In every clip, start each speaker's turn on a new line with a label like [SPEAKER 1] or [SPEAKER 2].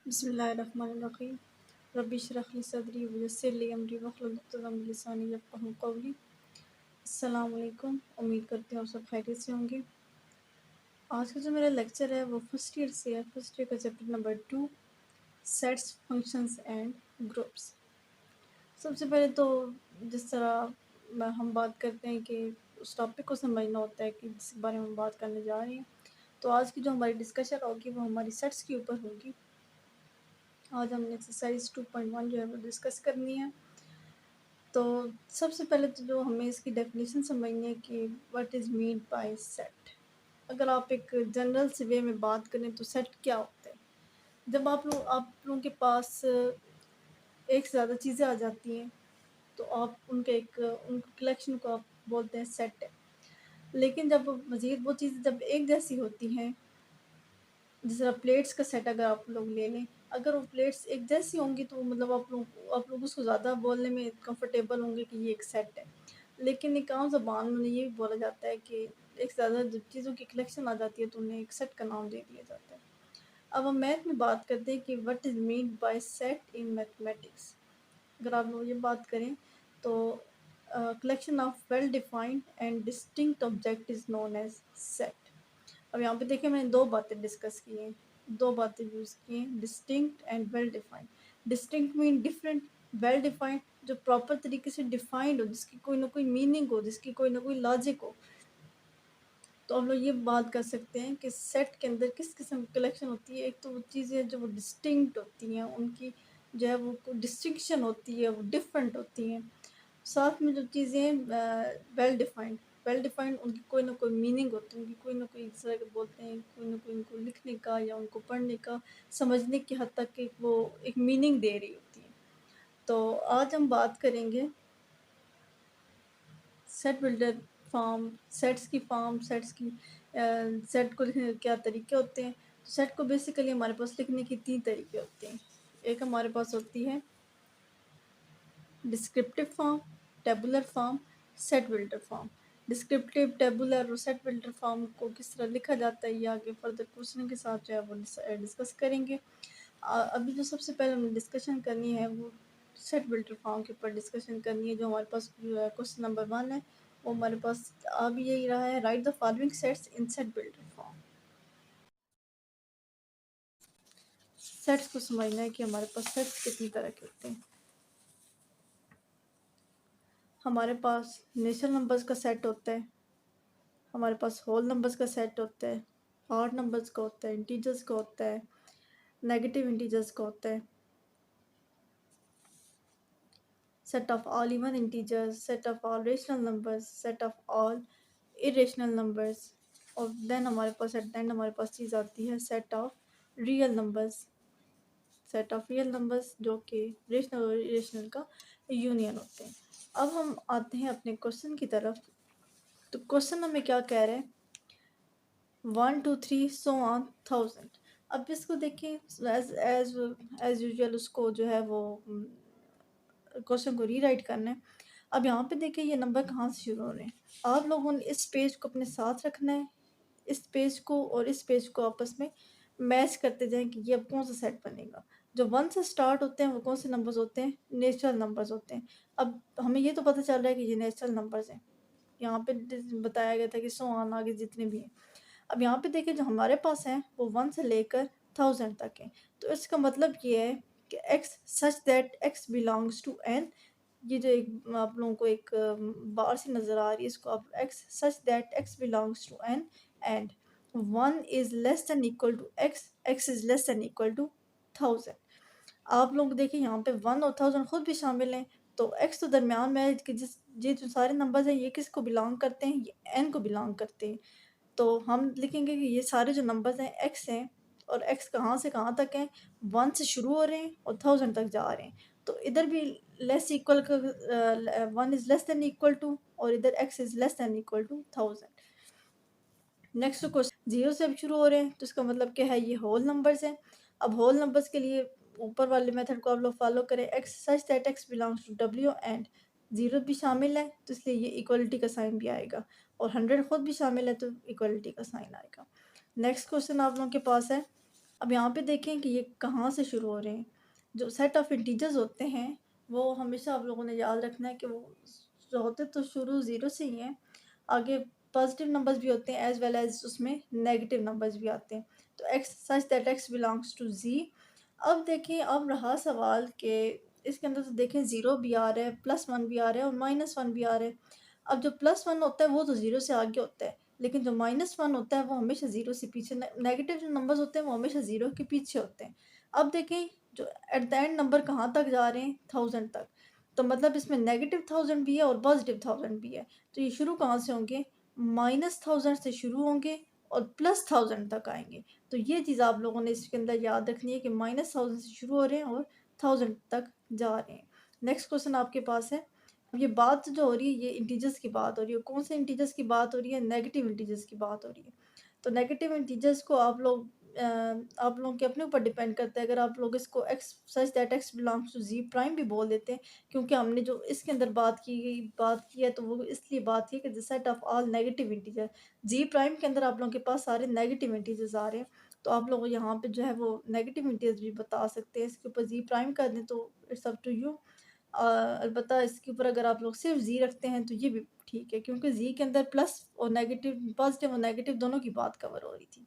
[SPEAKER 1] बिस्मिल्लाहिर्रहमानिर्रहीम। रब्बि इश्रह ली सदरी वयस्सिर ली अमरी वहलुल उक़दतम मिन लिसानी यफ़क़हू क़ौली। अस्सलाम वालेकुम। उम्मीद करती हूँ आप सब खैरियत से होंगे। आज का जो मेरा लेक्चर है वो फर्स्ट ईयर से है। फर्स्ट ईयर का chapter number 2, sets, functions and groups. सबसे पहले तो जिस तरह हम बात करते हैं कि उस टॉपिक को समझना होता है कि जिस बारे में हम बात करने जा रहे हैं, तो आज की जो हमारी डिस्कशन होगी वो हमारी सेट्स के ऊपर होगी। आज हमने एक्सरसाइज 2.1 जो है वो डिस्कस करनी है। तो सबसे पहले तो जो हमें इसकी डेफिनेशन समझनी है कि what is mean by set. अगर आप एक जनरल से वे में बात करें तो सेट क्या होता है? जब आप लोगों के पास एक से ज़्यादा चीज़ें आ जाती हैं तो आप उनके कलेक्शन को आप बोलते हैं सेट है। लेकिन जब मज़ीद वो चीज़ें जब एक जैसी होती हैं, जिस तरह प्लेट्स का सेट अगर आप लोग ले लें, अगर वो प्लेट्स एक जैसी होंगी तो मतलब आप लोग उसको ज़्यादा बोलने में कंफर्टेबल होंगे कि ये एक सेट है। लेकिन एक आम ज़बान में ये भी बोला जाता है कि एक से ज़्यादा जब चीज़ों की कलेक्शन आ जाती है तो उन्हें एक सेट का नाम दे दिया जाता है। अब हम मैथ में बात करते हैं कि what is mean by set in mathematics. अगर आप लोग ये बात करें तो collection of well defined and distinct object is known as set. अब यहाँ पे देखिए मैंने दो बातें डिस्कस की हैं, दो बातें यूज़ की हैं, distinct and well defined. Distinct mean different, well defined जो प्रॉपर तरीके से डिफाइंड हो, जिसकी कोई ना कोई मीनिंग हो, जिसकी कोई ना कोई लॉजिक हो। तो हम लोग ये बात कर सकते हैं कि सेट के अंदर किस किस्म की कलेक्शन होती है। एक तो वो चीज़ें जो वो डिस्टिंक्ट होती हैं, उनकी जो है वो डिस्टिंक्शन होती है, वो डिफरेंट होती हैं। साथ में जो चीज़ें वेल डिफाइंड उनकी कोई ना कोई मीनिंग होती है, उनकी कोई ना कोई इस तरह के बोलते हैं, कोई ना कोई उनको लिखने का या उनको पढ़ने का, समझने की हद तक एक वो एक मीनिंग दे रही होती है। तो आज हम बात करेंगे सेट बिल्डर फॉर्म, सेट्स की सेट को लिखने के क्या तरीके होते हैं। तो सेट को बेसिकली हमारे पास लिखने की 3 तरीके होते हैं। एक हमारे पास होती है descriptive form, tabular form, set builder form. Descriptive, tabular और सेट बिल्डर फॉर्म को किस तरह लिखा जाता है ये आगे फर्दर क्वेश्चन के साथ जो है वो डिस्कस करेंगे। अभी जो सबसे पहले हमें डिस्कशन करनी है वो सेट बिल्डर फॉर्म के ऊपर डिस्कशन करनी है। जो हमारे पास क्वेश्चन नंबर 1 है वो हमारे पास अब यही रहा है, right the following sets in set builder form. Sets को समझना है कि हमारे पास सेट्स कितनी तरह के होते हैं। हमारे पास नेचुरल नंबर्स का सेट होता है, हमारे पास होल नंबर्स का सेट होता है, ऑड नंबर्स का होता है, इंटीजर्स का होता है, नेगेटिव इंटीजर्स का होता है, set of all even integers, set of all rational numbers, set of all irrational numbers. और देन हमारे पास एट द एंड हमारे पास चीज़ आती है set of real numbers. Set of real numbers जो कि रेशनल और इरेशनल का यूनियन होते हैं। अब हम आते हैं अपने क्वेश्चन की तरफ। तो क्वेश्चन हमें क्या कह रहे हैं, 1 2 3 सो ऑन 1000। अब इसको देखिए एज एज एज यूजुअल उसको जो है वो क्वेश्चन को रीराइट करना है। अब यहाँ पे देखिए ये नंबर कहाँ से शुरू हो रहे हैं। आप लोगों ने इस पेज को अपने साथ रखना है, इस पेज को और इस पेज को आपस में मैच करते जाएं कि ये अब कौन सा सेट बनेगा। जो 1 से स्टार्ट होते हैं वो कौन से नंबर्स होते हैं, नेचुरल नंबर्स होते हैं। अब हमें ये तो पता चल रहा है कि ये नेचुरल नंबर्स हैं, यहाँ पे बताया गया था कि सो ऑन आगे जितने भी हैं। अब यहाँ पे देखिए जो हमारे पास हैं वो 1 से लेकर 1000 तक है। तो इसका मतलब ये है कि x such that x belongs to n। ये जो एक आप लोगों को एक बार सी नज़र आ रही है, इसको आप x such that x belongs to n and 1 is less than equal to x is less than equal to 1000। आप लोग देखिए यहाँ पे 1 और 1000 खुद भी शामिल हैं। तो x तो दरमियान में है कि जिस ये जो सारे नंबर्स हैं ये किसको बिलोंग करते हैं, ये n को बिलोंग करते हैं। तो हम लिखेंगे कि ये सारे जो नंबर्स हैं x हैं और x कहाँ से कहाँ तक हैं, 1 से शुरू हो रहे हैं और 1000 तक जा रहे हैं। तो इधर भी लेस इक्वल का 1 is less than equal to और इधर x is less than equal to 1000। Next question 0 से अब शुरू हो रहे हैं तो इसका मतलब क्या है, ये होल नंबर्स हैं। अब होल नंबर्स के लिए ऊपर वाले मेथड को आप लोग फॉलो करें, x such that x belongs to w and 0 भी शामिल है तो इसलिए ये इक्वलिटी का साइन भी आएगा और 100 खुद भी शामिल है तो इक्वलिटी का साइन आएगा। नेक्स्ट क्वेश्चन आप लोगों के पास है अब यहाँ पे देखें कि ये कहाँ से शुरू हो रहे हैं। जो सेट ऑफ इंटीजर्स होते हैं वो हमेशा आप लोगों ने याद रखना है कि वो जो होते तो शुरू ज़ीरो से ही हैं। आगे पॉजिटिव नंबर्स भी होते हैं एज वेल एज उसमें नेगेटिव नंबर्स भी आते हैं। तो x such that x belongs to G. अब देखें, अब रहा सवाल कि इसके अंदर तो देखें ज़ीरो भी आ रहा है, +1 भी आ रहा है और -1 भी आ रहा है। अब जो +1 होता है वो तो ज़ीरो से आगे होता है, लेकिन जो -1 होता है वो हमेशा ज़ीरो से पीछे। नेगेटिव जो नंबर्स होते हैं वो हमेशा ज़ीरो के पीछे होते हैं। अब देखें जो एट द एंड नंबर कहाँ तक जा रहे हैं, 1000 तक। तो मतलब इसमें नेगेटिव 1000 भी है और पॉजिटिव 1000 भी है। तो ये शुरू कहाँ से होंगे, -1000 से शुरू होंगे और +1000 तक आएंगे। तो ये चीज़ आप लोगों ने इसके अंदर याद रखनी है कि -1000 से शुरू हो रहे हैं और 1000 तक जा रहे हैं। नेक्स्ट क्वेश्चन आपके पास है। ये बात जो हो रही है ये इंटीजर्स की बात हो रही है। कौन से इंटीजर्स की बात हो रही है, नेगेटिव इंटीजर्स की बात हो रही है। तो नेगेटिव इंटीजर्स को आप लोगों के अपने ऊपर डिपेंड करता है। अगर आप लोग इसको x such that x belongs to Z prime भी बोल देते हैं, क्योंकि हमने जो इसके अंदर बात की है तो वो इसलिए बात की कि the set of all negative integer. Z prime के अंदर आप लोगों के पास सारे नेगेटिव इंटीजर्स आ रहे हैं, तो आप लोग यहाँ पे जो है वो नेगेटिव इंटीजर्स भी बता सकते हैं। इसके ऊपर जी प्राइम कर दें तो इट्स अप टू यू। अलबत्ता इसके ऊपर अगर आप लोग सिर्फ जी रखते हैं तो ये भी ठीक है, क्योंकि जी के अंदर प्लस और नेगेटिव, पॉजिटिव और नेगेटिव दोनों की बात कवर हो रही थी।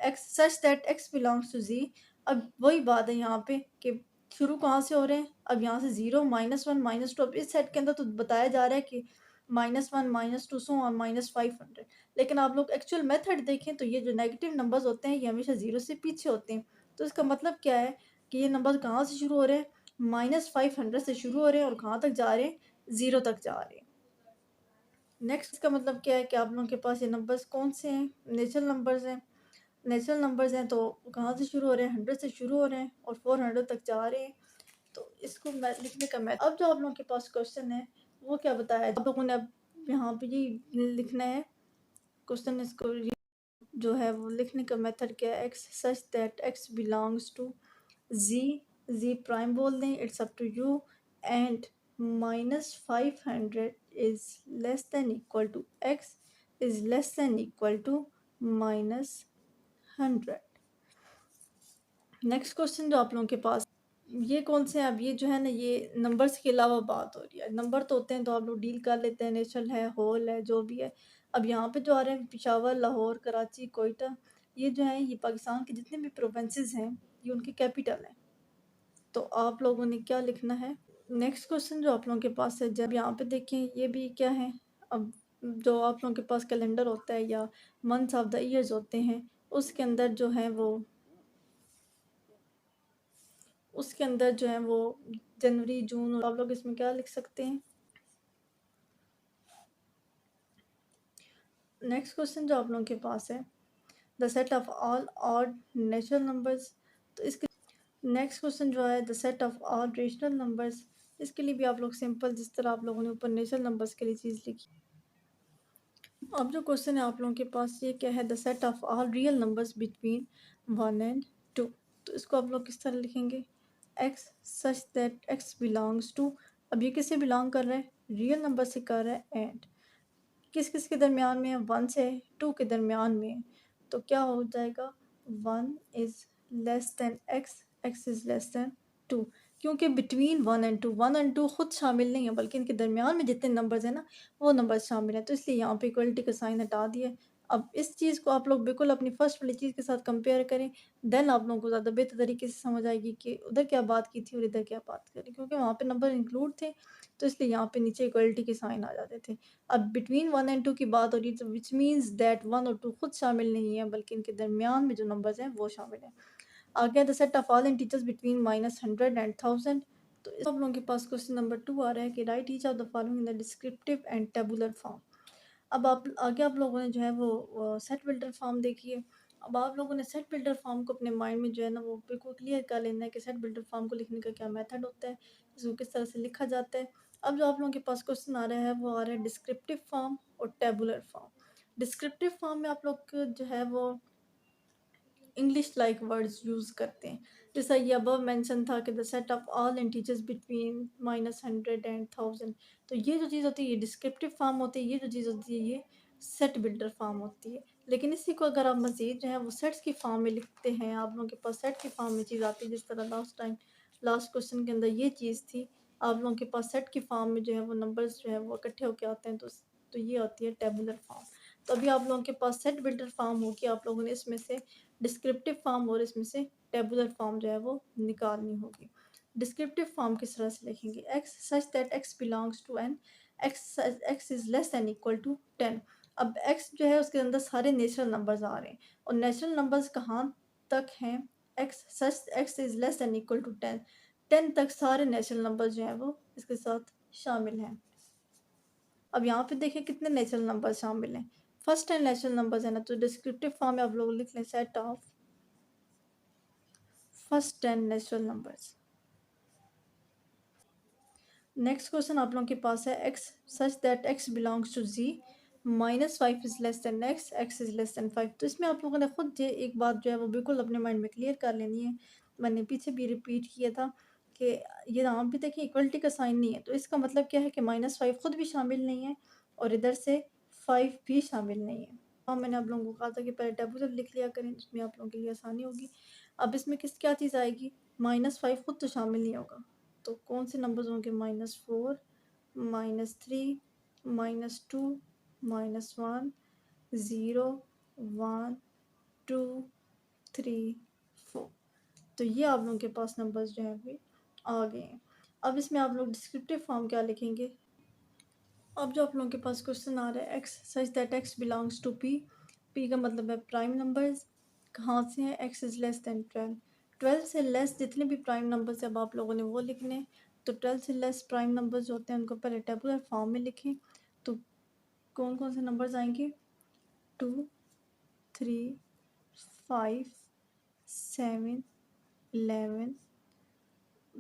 [SPEAKER 1] X such that x belongs to G. अब वही बात है यहाँ पे कि शुरू कहाँ से हो रहे हैं। अब यहाँ से ज़ीरो, -1, -2। अब इस सेट के अंदर तो बताया जा रहा है कि -1, -2 सो और -500। लेकिन आप लोग एक्चुअल मेथड देखें तो ये जो नेगेटिव नंबर्स होते हैं ये हमेशा ज़ीरो से पीछे होते हैं। तो इसका मतलब क्या है कि ये नंबर कहाँ से शुरू हो रहे हैं, -500 से शुरू हो रहे हैं और कहाँ तक जा रहे हैं, ज़ीरो तक जा रहे हैं। नेक्स्ट इसका मतलब क्या है कि आप लोगों के पास ये नंबर्स कौन से हैं, नेचुरल नंबर्स हैं। नेचुरल नंबर्स हैं तो कहाँ से शुरू हो रहे हैं, 100 से शुरू हो रहे हैं और 400 तक जा रहे हैं। तो इसको मैं लिखने का मैं अब जो आप लोगों के पास क्वेश्चन है वो क्या बताया है? आप लोगों ने अब यहाँ पे ये लिखना है क्वेश्चन। इसको जो है वो लिखने का मेथड क्या है, x such that x belongs to Z. Z prime बोल दें, it's up to you. And -500 is less than equal to x is less than equal to -100। Next question जो आप लोगों के पास, ये कौन से हैं। अब ये जो है ना ये नंबर्स के अलावा बात हो रही है। नंबर तो होते हैं तो आप लोग डील कर लेते हैं, नेचुरल है, होल है, जो भी है। अब यहाँ पे जो आ रहे हैं पेशावर, लाहौर, कराची, कोयटा, ये जो है ये पाकिस्तान के जितने भी प्रोविंसेस हैं ये उनके कैपिटल हैं। तो आप लोगों ने क्या लिखना है। नेक्स्ट क्वेश्चन जो आप लोगों के पास है, जब यहाँ पे देखें ये भी क्या है। अब जो आप लोगों के पास कैलेंडर होता है या मंथ्स ऑफ द ईयर्स होते हैं उसके अंदर जो है वो उसके अंदर जो है वो जनवरी, जून, और आप लोग इसमें क्या लिख सकते हैं। नेक्स्ट क्वेश्चन जो आप लोगों के पास है, the set of all odd natural numbers. तो इसके नेक्स्ट क्वेश्चन जो है the set of all rational numbers. इसके लिए भी आप लोग सिंपल जिस तरह आप लोगों ने ऊपर नेचुरल नंबर्स के लिए चीज़ लिखी। अब जो क्वेश्चन है आप लोगों के पास ये क्या है, the set of all real numbers between 1 and 2। तो इसको आप लोग किस तरह लिखेंगे, x such that x belongs to. अब ये किससे बिलोंग कर रहा है, रियल नंबर से कर रहा है। एंड किस किस के दरमियान में है, 1 से 2 के दरमियान में है। तो क्या हो जाएगा, 1 is less than x, x is less then 2। क्योंकि बिटवीन 1 एंड 2 खुद शामिल नहीं है बल्कि इनके दरमियान में जितने नंबर्स हैं ना वो नंबर शामिल हैं। तो इसलिए यहाँ पे इक्वलिटी का साइन हटा दिया। अब इस चीज़ को आप लोग बिल्कुल अपनी फर्स्ट वाली चीज़ के साथ कंपेयर करें, देन आप लोगों को ज़्यादा बेहतर तरीके से समझ आएगी कि उधर क्या बात की थी और इधर क्या बात करी, क्योंकि वहाँ पे नंबर इंक्लूड थे तो इसलिए यहाँ पे नीचे इक्वलिटी के साइन आ जाते थे। अब बिटवीन 1 एंड 2 की बात हो रही है तो विच मीन्स दैट 1 और 2 खुद शामिल नहीं है बल्कि इनके दरमियान में जो नंबर्स हैं वो शामिल हैं। आगे the set of all integers between -100 and 1000। तो इस आप लोगों के पास क्वेश्चन नंबर 2 आ रहा है कि right each of the following in the descriptive and tabular form. अब आप आगे आप लोगों ने जो है वो सेट बिल्डर फॉर्म देखी है। अब आप लोगों ने सेट बिल्डर फॉर्म को अपने माइंड में जो है ना वो बिल्कुल क्लियर कर लेना है कि सेट बिल्डर फॉर्म को लिखने का क्या मेथड होता है, इसको किस तरह से लिखा जाता है। अब जो आप लोगों के पास क्वेश्चन आ रहा है वो आ रहा है डिस्क्रिप्टिव फॉर्म और टेबुलर फॉर्म। डिस्क्रिप्टिव फॉर्म में आप लोग जो है वो इंग्लिश लाइक वर्ड्स यूज़ करते हैं। जैसा ये अबव मेंशन था कि the set of all integers between -100 and 1000। तो ये जो चीज़ होती है ये डिस्क्रिप्टिव फॉर्म होती है, ये जो चीज़ होती है ये सेट बिल्डर फॉर्म होती है। लेकिन इसी को अगर आप मज़ीद जो है वो सेट्स की फॉर्म में लिखते हैं, आप लोगों के पास सेट की फॉर्म में चीज़ आती है, जिस तरह लास्ट क्वेश्चन के अंदर ये चीज़ थी, आप लोगों के पास सेट की फॉर्म में जो है वो नंबर्स जो है वो इकट्ठे होके आते हैं, तो ये आती है टेबुलर फॉर्म। तो अभी आप लोगों के पास सेट बिल्डर फॉर्म होगी, आप लोगों ने इसमें से डिस्क्रिप्टिव फॉर्म और इसमें से टेबुलर फॉर्म जो है वो निकालनी होगी। डिस्क्रिप्टिव फॉर्म किस तरह से लिखेंगे? X such that x belongs to N, x is less than equal to 10। अब एक्स जो है उसके अंदर सारे नेचुरल नंबर्स आ रहे हैं, और नेचुरल नंबर्स कहाँ तक हैं? X is less than equal to 10, 10 तक सारे नेचुरल नंबर्स जो हैं वो इसके साथ शामिल हैं। अब यहाँ पे देखें कितने नेचुरल नंबर शामिल हैं। फर्स्ट 10 नेचुरल नंबर्स है ना, तो डिस्क्रिप्टिव फॉर्म में आप लोग लिख लें set of first 10 natural numbers. Next question आप लोगों के पास है x such that x belongs to Z -5 is less than x is less than 5। तो इसमें आप लोगों ने खुद ये एक बात जो है वो बिल्कुल अपने माइंड में क्लियर कर लेनी है। मैंने पीछे भी रिपीट किया था कि ये यहाँ पे देखिए इक्वलिटी का साइन नहीं है, तो इसका मतलब क्या है कि -5 खुद भी शामिल नहीं है और इधर से 5 भी शामिल नहीं है। हाँ, मैंने आप लोगों को कहा था कि पहले टेबुलर लिख लिया करें, उसमें आप लोगों के लिए आसानी होगी। अब इसमें क्या चीज़ आएगी? -5 खुद तो शामिल नहीं होगा, तो कौन से नंबर्स होंगे? -4, -3, -2, -1, 0, 1, 2, 3, 4। तो ये आप लोगों के पास नंबर्स जो हैं वे आ गए हैं। अब इसमें आप लोग डिस्क्रिप्टिव फॉर्म क्या लिखेंगे? अब जो आप लोगों के पास क्वेश्चन आ रहा है x such that x belongs to P, P का मतलब है प्राइम नंबर्स। कहाँ से हैं? एक्स इज़ लेस दैन 12, 12 से लेस जितने भी प्राइम नंबर्स अब आप लोगों ने वो लिखने। तो 12 से लेस प्राइम नंबर्स होते हैं उनको पहले टेबुलर फॉर्म में लिखें। तो कौन कौन से नंबर्स आएंगे? 2, 3, 5, 7, 11,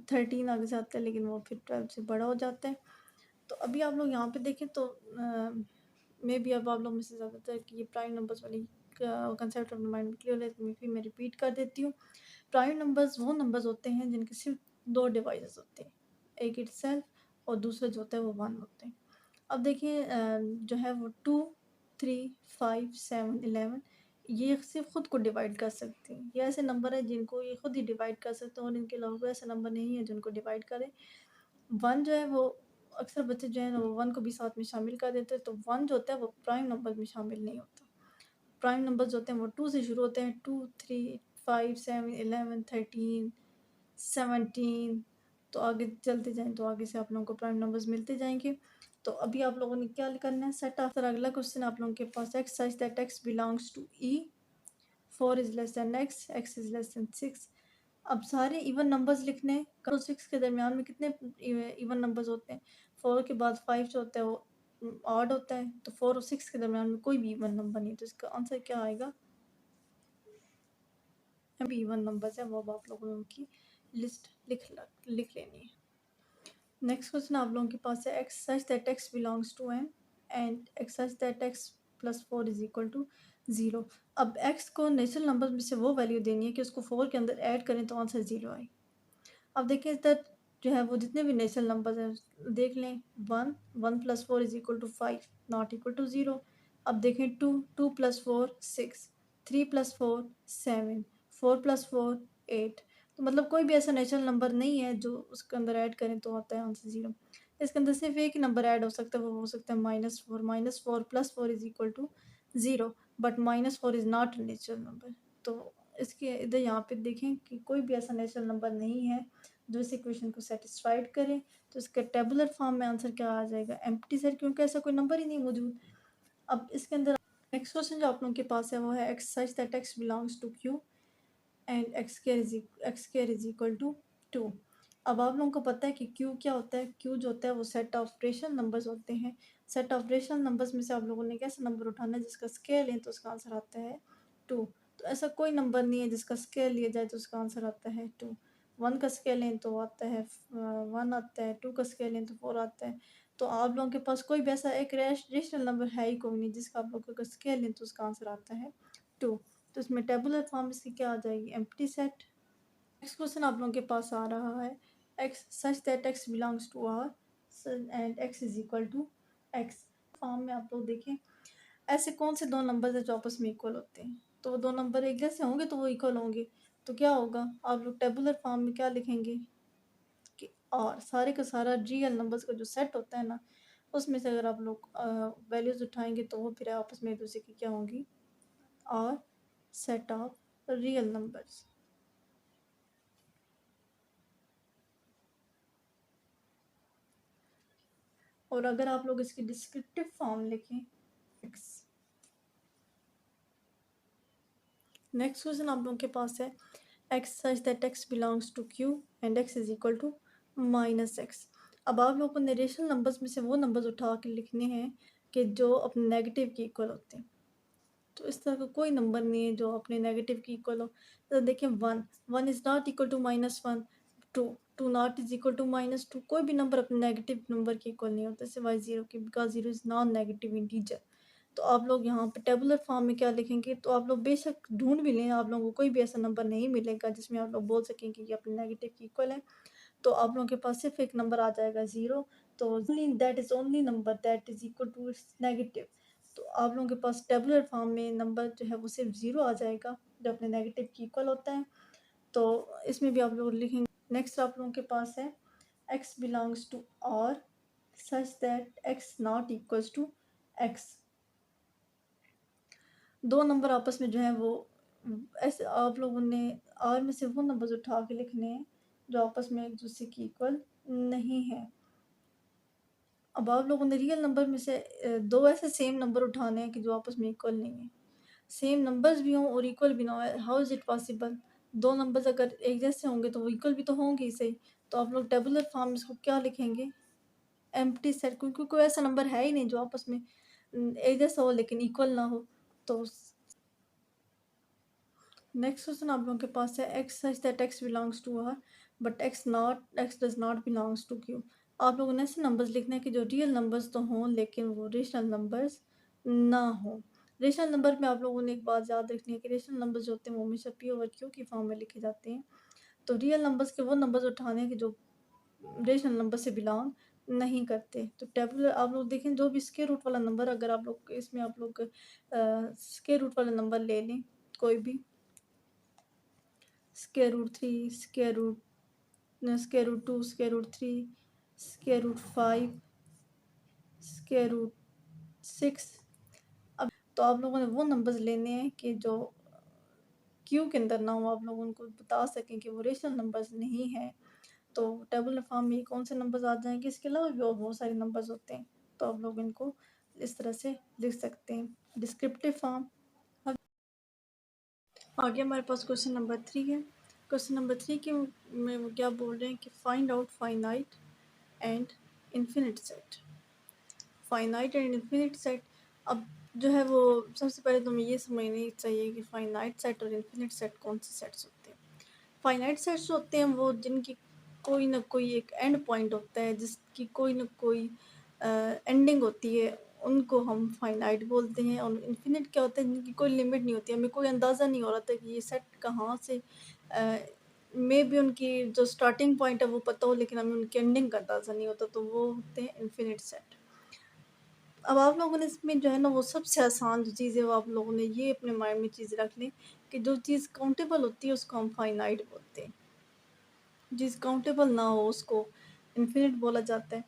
[SPEAKER 1] 13 आगे जाता है, लेकिन वो फिर 12 से बड़ा हो जाता है। तो अभी आप लोग यहाँ पे देखें तो मे बी अब आप लोग में से ज़्यादातर कि ये प्राइम नंबर्स वाली कंसेप्ट अपने माइंड में क्लियर है, तो फिर मैं रिपीट कर देती हूँ। प्राइम नंबर्स वो नंबर्स होते हैं जिनके सिर्फ 2 डिवाइसेस होते हैं, एक इटसेल्फ और दूसरा जो होता है वो 1 होते हैं। अब देखिए जो है वो 2, 3, 5, 7, 11 ये सिर्फ खुद को डिवाइड कर सकते हैं। ये ऐसे नंबर हैं जिनको ये खुद ही डिवाइड कर सकते हैं, और इनके अलावा कोई ऐसा नंबर नहीं है जिनको डिवाइड करे। 1 जो है वो अक्सर बच्चे जो है ना वो 1 को भी साथ में शामिल कर देते हैं, तो 1 जो होता है वो प्राइम नंबर में शामिल नहीं होता। प्राइम नंबर्स जो होते हैं वो 2 से शुरू होते हैं, 2, 3, 5, 7, 11, 13, 17। तो आगे चलते जाएँ तो आगे से आप लोगों को प्राइम नंबर्स मिलते जाएँगे। तो अभी आप लोगों ने क्या करना है? सेट आफ्टर अगला क्वेश्चन आप लोगों के पास x such that x belongs to E, 4 is less than x is less than 6। अब सारे इवन नंबर्स लिखने हैं। तो 6 के दरमियान में कितने इवन नंबर्स होते हैं? 4 के बाद 5 जो होता है वो ऑड होता है, तो 4 और 6 के दरमियान में कोई भी इवन नंबर नहीं है, तो इसका आंसर क्या आएगा? भी इवन नंबर्स है वो अब आप लोगों की लिस्ट लिख लेनी है। नेक्स्ट क्वेश्चन आप लोगों के पास है x such that x belongs to N and x such that x plus 4 is equal to 0। अब एक्स को नेचुरल नंबर में से वो वैल्यू देनी है कि उसको 4 के अंदर ऐड करें तो आंसर 0 आए। अब देखिए इधर जो है वो जितने भी नेचुरल नंबर हैं देख लें। 1, 1 plus 4 is equal to 5, not equal to 0। अब देखें 2, 2 प्लस 4 6, 3 प्लस 4 7, 4 प्लस 4 8। तो मतलब कोई भी ऐसा नेचुरल नंबर नहीं है जो उसके अंदर ऐड करें तो आता है आंसर 0। इसके अंदर सिर्फ एक ही नंबर ऐड हो सकता है, वो हो सकता है -4। -4 plus 4 is equal to 0, but -4 is not a natural number. तो इसके इधर यहाँ पे देखें कि कोई भी ऐसा नेचुरल नंबर नहीं है जो इस इक्वेशन को सेटिस्फाइड करे। तो इसका टेबुलर फॉर्म में आंसर क्या आ जाएगा? एम्प्टी सेट, क्योंकि ऐसा कोई नंबर ही नहीं मौजूद। अब इसके अंदर नेक्स्ट क्वेश्चन जो आप लोगों के पास है वो है x such that x belongs to q and x square is equal to 2। अब आप लोगों को पता है कि क्यू क्या होता है? क्यू जो होता है वो सेट ऑफ रेशनल नंबर्स होते हैं। सेट ऑफ रेशनल नंबर्स में से आप लोगों ने कैसा नंबर उठाना है जिसका स्क्वायर लें तो उसका आंसर आता है 2। तो ऐसा कोई नंबर नहीं है जिसका स्क्वायर लिया जाए तो उसका आंसर आता है 2। 1 का स्क्वायर लें तो आता है 1 आता है, 2 का स्क्वायर लें तो 4 आता है। तो आप लोगों के पास कोई भी ऐसा एक रेशनल नंबर है ही कोई नहीं जिसका आप लोगों का स्क्वायर लें तो उसका आंसर आता है 2। तो इसमें टेबुलर फॉर्म इसकी क्या आ जाएगी? Empty set. नेक्स्ट क्वेश्चन आप लोगों के पास आ रहा है x such that x belongs to r and x is equal to x. Form में आप लोग देखें ऐसे कौन से दो नंबर है जो आपस में इक्वल होते हैं? तो वो दो नंबर एक जैसे होंगे तो वो इक्वल होंगे। तो क्या होगा, आप लोग टेबुलर फॉर्म में क्या लिखेंगे कि और सारे का सारा रियल नंबर्स का जो सेट होता है ना, उसमें से अगर आप लोग वैल्यूज़ उठाएंगे तो वो फिर आपस में एक दूसरे की क्या होंगी, और सेट ऑफ रियल नंबर्स। और अगर आप लोग इसकी डिस्क्रिप्टिव फॉर्म लिखें x। नेक्स्ट क्वेश्चन आप लोगों के पास है x such that x belongs to q and x is equal to -x। अब आप लोगों को नेरेशनल नंबर्स में से वो नंबर्स उठा के लिखने हैं कि जो अपने नेगेटिव के इक्वल होते हैं। तो इस तरह का कोई नंबर नहीं है जो अपने नेगेटिव की इक्वल हो। तो देखिए 1 is not equal to -1, 2 not is equal to -2। कोई भी नंबर अपने नेगेटिव नंबर के इक्वल नहीं होता सिवाय 0 के, because 0 is non negative integer. तो आप लोग यहाँ पे टेबुलर फॉर्म में क्या लिखेंगे, तो आप लोग बेशक ढूंढ भी लें, आप लोगों को कोई भी ऐसा नंबर नहीं मिलेगा जिसमें आप लोग बोल सकें कि ये अपने नेगेटिव की इक्वल है। तो आप लोगों के पास सिर्फ एक नंबर आ जाएगा 0। तो that is only number that is equal to its negative. तो आप लोगों के पास टेबुलर फॉर्म में नंबर जो है वो सिर्फ 0 आ जाएगा जो अपने नेगेटिव की इक्वल होता है। तो इसमें भी आप लोग लिखेंगे। नेक्स्ट आप लोगों के पास है x belongs to r such that x not equals to x। दो नंबर आपस में जो है वो ऐसे आप लोगों ने r में से वो नंबर्स उठा के लिखने हैं जो आपस में एक दूसरे की इक्वल नहीं है। अब आप लोगों ने रियल नंबर में से दो ऐसे सेम नंबर उठाने हैं कि जो आपस में इक्वल नहीं है। सेम नंबर्स भी हों और इक्वल भी ना हो, हाउ इज़ इट पॉसिबल? दो नंबर्स अगर एक जैसे होंगे तो वो इक्वल भी तो होंगे ही सही। तो आप लोग टेबुलर फॉर्म में इसको क्या लिखेंगे, एम्प्टी सेट, क्योंकि कोई ऐसा नंबर है ही नहीं जो आपस में एक जैसा हो लेकिन इक्वल ना हो। तो नेक्स्ट क्वेश्चन आप लोगों के पास है x such that x belongs to r but x does not belongs to q। आप लोगों ने ऐसे नंबर्स लिखने हैं कि जो रियल नंबर्स तो हों लेकिन वो रेशनल नंबर्स ना हो। रेशनल नंबर में आप लोगों ने एक बात याद रखनी है कि रेशनल नंबर्स जो होते हैं वो हमेशा p ओवर q की फॉर्म में लिखे जाते हैं। तो रियल नंबर्स के वो नंबर्स उठाने हैं कि जो रेशनल नंबर से बिलोंग नहीं करते। तो टेबुलर आप लोग देखें, जो भी स्क्वायर रूट वाला नंबर, अगर आप लोग इसमें आप लोग स्क्वायर रूट वाला नंबर ले लें कोई भी, square root 3, square root 2, square root 3, square root 5, square root 6। अब तो आप लोगों ने वो नंबर्स लेने हैं कि जो क्यू के अंदर ना हो, आप लोग उनको बता सकें कि वो रेशनल नंबर्स नहीं है। तो टेबुलर फॉर्म में कौन से नंबर्स आ जाएंगे, इसके अलावा भी और बहुत सारे नंबर्स होते हैं। तो आप लोग इनको इस तरह से लिख सकते हैं, डिस्क्रिप्टिव फॉर्म। आगे हमारे पास क्वेश्चन नंबर 3 है। क्वेश्चन नंबर 3 के में वो क्या बोल रहे हैं कि find out finite and infinite set. Finite and infinite set, अब जो है वो सबसे पहले तो हमें ये समझनी चाहिए कि फाइनाइट सेट और इन्फिनिट सेट कौन से सेट्स होते हैं। फाइनाइट सेट्स होते हैं वो जिनकी कोई ना कोई एक एंड पॉइंट होता है, जिसकी कोई ना कोई एंडिंग होती है, उनको हम फाइनाइट बोलते हैं। और इन्फिनिट क्या होता है, जिनकी कोई लिमिट नहीं होती, हमें कोई अंदाज़ा नहीं हो रहा था कि ये सेट कहाँ से मे भी उनकी जो स्टार्टिंग पॉइंट है वो पता हो लेकिन हमें उनकी एंडिंग का अंदाज़ा नहीं होता, तो वो होते हैं इन्फिनिट सेट। अब आप लोगों ने इसमें जो है ना वो सबसे आसान जो चीज़ है वो आप लोगों ने ये अपने माइंड में चीज़ रख ली कि जो चीज़ काउंटेबल होती है उसको हम फाइनाइट बोलते हैं, चीज़ काउंटेबल ना हो उसको इन्फिनिट बोला जाता है।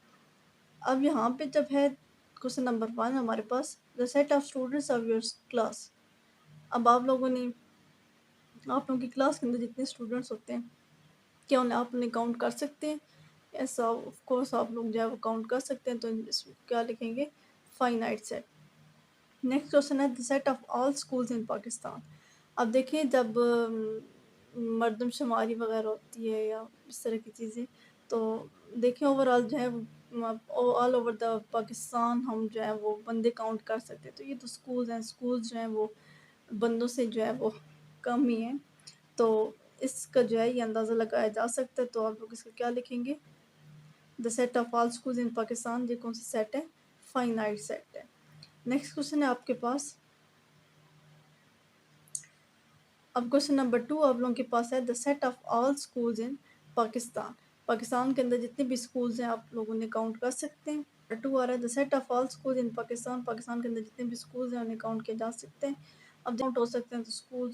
[SPEAKER 1] अब यहाँ पे जब है क्वेश्चन नंबर 1 हमारे पास, the set of students of your class. अब आप लोगों ने आप लोगों की क्लास के अंदर जितने स्टूडेंट्स होते हैं क्या उन्हें आप उन्हें काउंट कर सकते हैं? ऐसा ऑफ कोर्स आप लोग जो है वो काउंट कर सकते हैं। तो इसमें क्या लिखेंगे, फाइनाइट सेट। नेक्स्ट क्वेश्चन है the set of all schools in Pakistan. अब देखिए जब मरदमशुमारी वगैरह होती है या इस तरह की चीज़ें, तो देखें ओवरऑल जो है ऑल ओवर द पाकिस्तान हम जो है वो बंदे काउंट कर सकते हैं। तो ये तो स्कूल्स हैं, स्कूल्स जो हैं वो बंदों से जो है वो कम ही हैं। तो इसका जो है ये अंदाज़ा लगाया जा सकता है। तो आप लोग इसका क्या लिखेंगे, the set of all schools in Pakistan. ये कौन सा सेट है, फाइनाइट सेट है। नेक्स्ट क्वेश्चन है आपके पास, अब क्वेश्चन नंबर 2 आप लोगों के पास है the set of all schools in Pakistan. Pakistan के अंदर जितने भी स्कूल्स हैं आप लोगों ने काउंट कर सकते हैं। टू आ रहा है the set of all school इन पाकिस्तान, पाकिस्तान के अंदर जितने भी स्कूल्स हैं उन्हें काउंट किए जा सकते हैं। अब काउंट हो सकते हैं तो स्कूल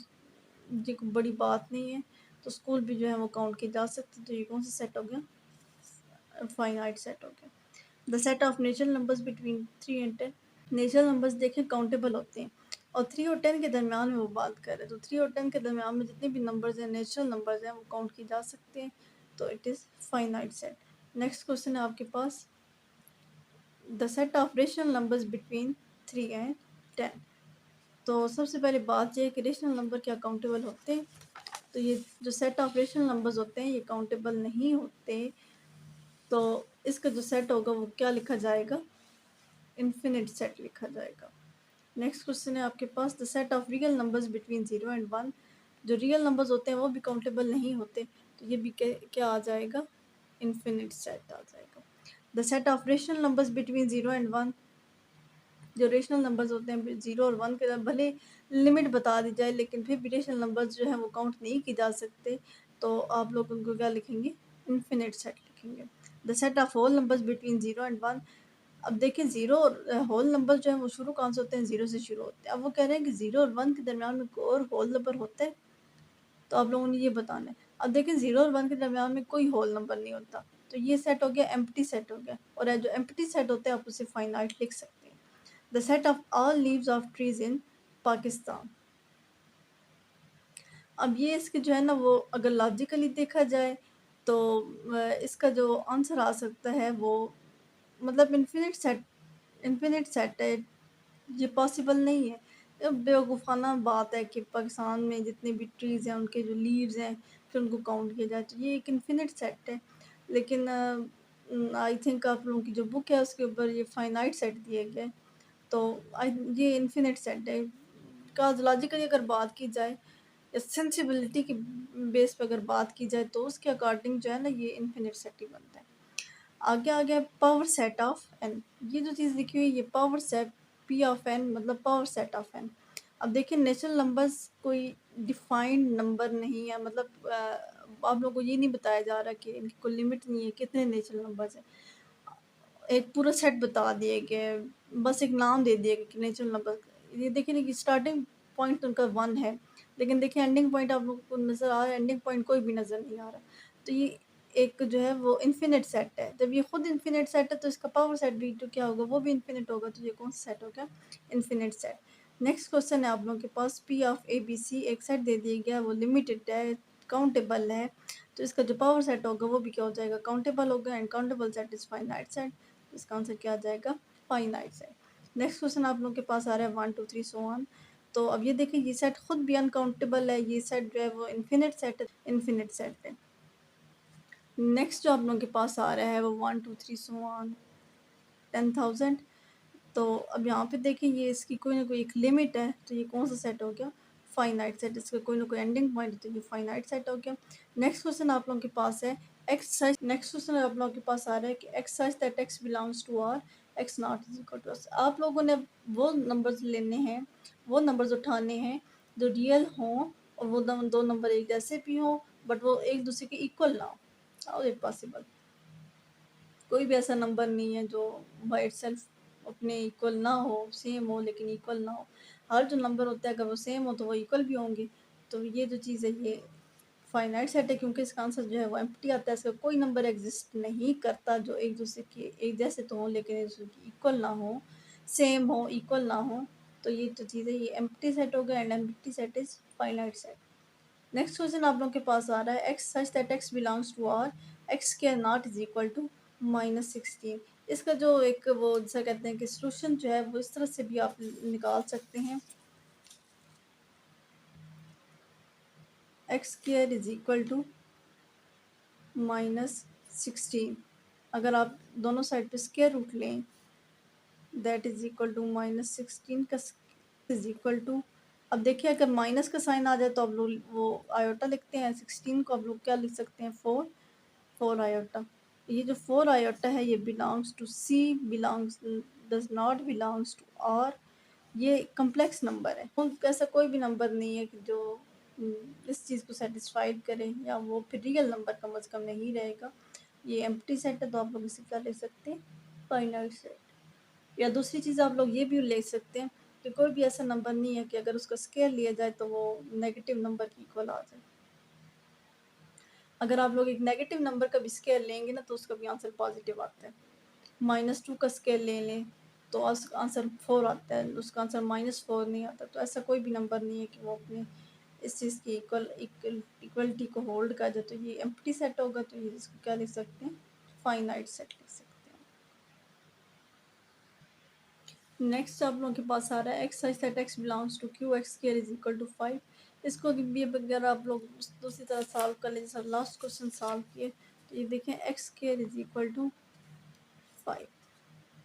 [SPEAKER 1] ये कोई बड़ी बात नहीं है, तो स्कूल भी जो है वो काउंट किए जा सकते हैं। तो ये कौन सा सेट हो गया, फाइनाइट सेट हो गया। The set of natural numbers between 3 and 10, natural numbers देखें काउंटेबल होते हैं और 3 और 10 के दरमियान में वो बात कर रहे हैं, तो 3 और 10 के दरमियान में जितने भी नंबर्स हैं नेचुरल नंबर्स हैं वो काउंट किए जा सकते हैं, तो it is finite set. Next question है आपके पास the set of rational numbers between 3 and 10। तो सबसे पहले बात यह है कि रेशनल नंबर क्या काउंटेबल होते हैं, तो ये जो सेट ऑफ रेशनल नंबर्स होते हैं ये काउंटेबल नहीं होते, तो इसका जो सेट होगा वो क्या लिखा जाएगा, इन्फिनिट सेट लिखा जाएगा। नेक्स्ट क्वेश्चन है आपके पास the set of real numbers between 0 and 1। जो रियल नंबर्स होते हैं वो भी काउंटेबल नहीं होते, तो ये भी क्या आ जाएगा, इन्फिनिट सेट आ जाएगा। The set of rational numbers between 0 and 1, जो रेशनल नंबर्स होते हैं 0 और 1 के भले लिमिट बता दी जाए लेकिन फिर भी रेशनल नंबर्स जो है वो काउंट नहीं की जा सकते, तो आप लोग उनको क्या लिखेंगे, इन्फिनिट सेट लिखेंगे। The set of whole numbers between 0 and 1। अब देखिए ज़ीरो और होल नंबर जो है वो शुरू कहाँ से होते हैं, ज़ीरो से शुरू होते हैं। अब वो कह रहे हैं कि 0 और 1 के दरमियान में कोई और होल नंबर होता है, तो आप लोगों ने ये बताना है। अब देखिए 0 और 1 के दरमियान में कोई होल नंबर नहीं होता, तो ये सेट हो गया एम्प्टी सेट हो गया, और जो एम्प्टी सेट होते हैं आप उसे फाइनाइट लिख सकते हैं। The set of all leaves of trees in Pakistan. अब ये इसके जो है ना वो अगर लॉजिकली देखा जाए तो इसका जो आंसर आ सकता है वो मतलब इन्फिनिट सेट है, ये पॉसिबल नहीं है। बेवकूफ़ाना बात है कि पाकिस्तान में जितने भी ट्रीज़ हैं उनके जो लीव्स हैं फिर उनको काउंट किया जाए, तो ये एक इन्फिनिट सेट है। लेकिन आई थिंक आप लोगों की जो बुक है उसके ऊपर ये फाइनाइट सेट दिए गए, तो आई ये इन्फिनिट सेट है। लॉजिकली अगर बात की जाए या सेंसिबिलिटी के बेस पे अगर बात की जाए तो उसके अकॉर्डिंग जो है ना ये इन्फिनिट सेट ही बनता है। आगे आ गया पावर सेट ऑफ एन, ये जो चीज़ लिखी हुई है ये power set p of n मतलब पावर सेट ऑफ एन। अब देखिए नेचुरल नंबर्स कोई डिफाइंड नंबर नहीं है, मतलब आप लोगों को ये नहीं बताया जा रहा कि इनकी कोई लिमिट नहीं है कितने नेचुरल नंबर्स हैं, एक पूरा सेट बता दिए गए, बस एक नाम दे दिया गया कि नेचुरल नंबर। ये देखिए कि स्टार्टिंग पॉइंट उनका 1 है, लेकिन देखिए एंडिंग पॉइंट आप लोगों को नज़र आ रहा है, एंडिंग पॉइंट कोई भी नज़र नहीं आ रहा, तो ये एक जो है वो इन्फिनिट सेट है। जब ये खुद इन्फिनिट सेट है तो इसका पावर सेट भी जो क्या होगा वो भी इन्फिनिट होगा, तो ये कौन सा सेट हो गया, इन्फिनिट सेट। नेक्स्ट क्वेश्चन है आप लोगों के पास P of A B C, एक सेट दे दिया गया वो लिमिटेड है काउंटेबल है, तो इसका जो पावर सेट होगा वो भी क्या हो जाएगा, काउंटेबल होगा, and countable set is finite set, इसका आंसर क्या आ जाएगा, फाइनाइट सेट। नेक्स्ट क्वेश्चन आप लोगों के पास आ रहा है 1 2 3 सो ऑन। तो अब ये देखिए ये सेट खुद भी अनकाउंटेबल है, ये सेट जो है वो इन्फिनिट सेट है। नेक्स्ट जो आप लोगों के पास आ रहा है वो 1 2 3 सो ऑन 10,000। तो अब यहाँ पे देखिए ये इसकी कोई ना कोई एक लिमिट है, तो ये कौन सा सेट हो गया, फाइनाइट सेट। इसका कोई ना कोई एंडिंग पॉइंट, तो ये फाइनाइट सेट हो गया। नेक्स्ट क्वेश्चन आप लोगों के पास है एक्सरसाइज। नेक्स्ट क्वेश्चन आप लोगों के पास आ रहा है कि exercise that x belongs to r x not is equal to s. आप लोगों ने वो नंबर्स लेने हैं, वो नंबर्स उठाने हैं जो रियल हों और वो दो नंबर एक जैसे भी हों बट वो एक दूसरे के इक्वल ना हो। हाउ इट पॉसिबल, कोई भी ऐसा नंबर नहीं है जो बाय इटसेल्फ अपने इक्वल ना हो, सेम हो लेकिन इक्वल ना हो। हर जो नंबर होता है अगर वो सेम हो तो वो इक्वल भी होंगे, तो ये जो चीज़ है ये फाइनाइट सेट है, क्योंकि इसका आंसर जो है वो एम्प्टी आता है। इसका कोई नंबर एग्जिस्ट नहीं करता जो एक दूसरे के एक जैसे तो हो लेकिन एक दूसरे की इक्वल ना हो, सेम हो, इक्वल ना हो, तो ये जो चीज़ है ये एम्प्टी सेट हो गया, and empty set is finite set. Next question आप लोगों के पास आ रहा है x such that x belongs to r x square not is equal to -16। इसका जो एक वो जैसा कहते हैं कि सोल्यूशन जो है वो इस तरह से भी आप निकाल सकते हैं, x square is equal to -16। अगर आप दोनों साइड पे स्क्वायर रूट लें दैट इज इक्वल टू -16 का इज इक्वल टू, अब देखिए अगर माइनस का साइन आ जाए तो आप लोग वो आयोटा लिखते हैं, 16 को आप लोग क्या लिख सकते हैं, 4 आयोटा। ये जो 4 आयोटा है ये belongs to c, belongs does not belongs to r, ये कम्प्लेक्स नंबर है। ऐसा कोई भी नंबर नहीं है कि जो इस चीज़ को सेटिस्फाइड करे, या वो फिर रियल नंबर कम अज़ कम नहीं रहेगा। ये एम्प्टी सेट है, तो आप लोग इसे क्या ले सकते हैं, फाइनाइट सेट। या दूसरी चीज़ आप लोग ये भी ले सकते हैं कि कोई भी ऐसा नंबर नहीं है कि अगर उसका स्केयर लिया जाए तो वो नेगेटिव नंबर की इक्वल आ जाए। अगर आप लोग एक नेगेटिव नंबर का भी स्केयर लेंगे ना तो उसका भी आंसर पॉजिटिव आता है। -2 का स्केयर ले लें तो आंसर 4 आता है, उसका आंसर -4 नहीं आता। तो ऐसा कोई भी नंबर नहीं है कि वो अपने इस चीज़ की इक्वलिटी को होल्ड कर दे। तो ये एम्प्टी सेट होगा, तो ये इसको क्या लिख सकते हैं, फाइनाइट सेट लिख सकते हैं। नेक्स्ट आप लोगों के पास आ रहा है x such that x belongs to q x square is equal to 5। इसको भी अगर आप लोग दूसरी तरह सॉल्व कर लें, जैसे लास्ट क्वेश्चन सॉल्व किए, तो ये देखें x square is equal to 5,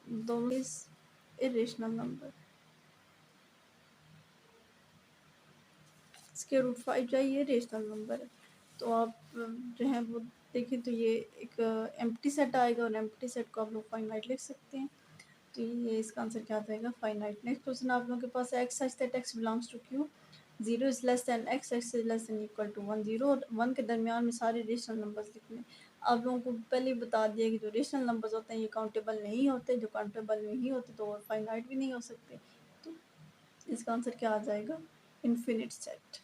[SPEAKER 1] दोनों is irrational number. Square root 5 चाहिए रेशनल नंबर है। तो आप जो है वो देखें तो ये एक एम्प्टी सेट आएगा और एम्प्टी सेट को आप लोग फाइनाइट लिख सकते हैं। तो ये इसका आंसर क्या जाएगा, फाइनाइट। नेक्स्ट क्वेश्चन आप लोगों के पास है x such that x belongs to q 0 is less than x, x is less than equal to 1। 0 और 1 के दरमियान में सारे रेशनल नंबर्स लिखने। आप लोगों को पहले ही बता दिया कि जो रेशनल नंबर्स होते हैं ये काउंटेबल नहीं होते, जो काउंटेबल नहीं होते तो वो फाइनाइट भी नहीं हो सकते। तो इसका आंसर क्या आ जाएगा, इन्फिनिट सेट।